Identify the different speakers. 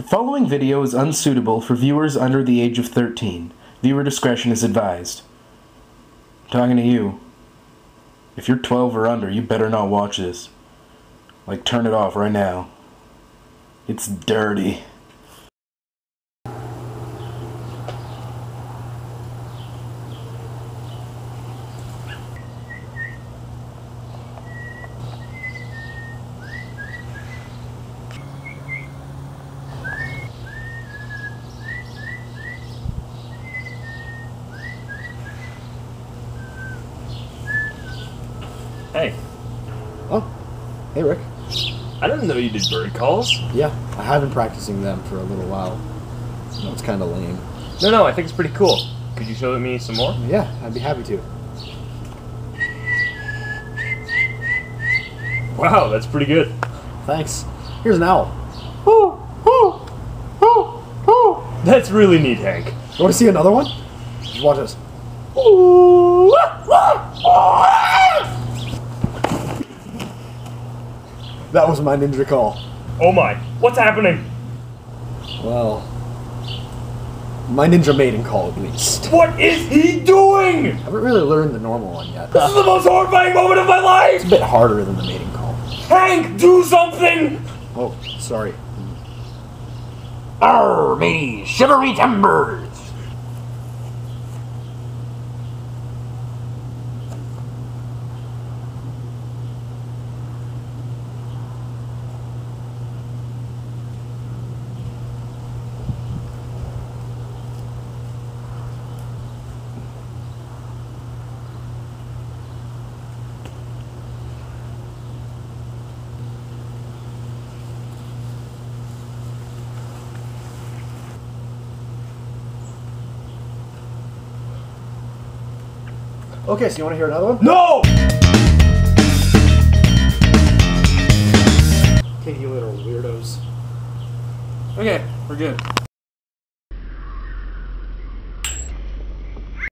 Speaker 1: following video is unsuitable for viewers under the age of 13. Viewer discretion is advised. I'm talking to you. If you're 12 or under, you better not watch this. Like, turn it off right now. It's dirty.
Speaker 2: Hey.
Speaker 3: Oh, hey Rick.
Speaker 2: I didn't know you did bird calls.
Speaker 3: Yeah, I have been practicing them for a little while. No, it's kind of lame.
Speaker 2: No, I think it's pretty cool. Could you show me some more?
Speaker 3: Yeah, I'd be happy to.
Speaker 2: Wow, that's pretty good.
Speaker 3: Thanks. Here's an owl. Woo, woo, woo, woo.
Speaker 2: That's really neat, Hank.
Speaker 3: You want to see another one? Just watch this. That was my ninja call.
Speaker 2: Oh my, what's happening?
Speaker 3: Well, my ninja mating call at least.
Speaker 2: What is he doing?
Speaker 3: I haven't really learned the normal one yet.
Speaker 2: This is the most horrifying moment of my life!
Speaker 3: It's a bit harder than the mating call.
Speaker 2: Hank, do something!
Speaker 3: Oh, sorry.
Speaker 4: Arr, me shivery timbers!
Speaker 3: Okay, so you want to hear another one?
Speaker 2: No!
Speaker 3: Okay, you little weirdos.
Speaker 1: Okay, we're good.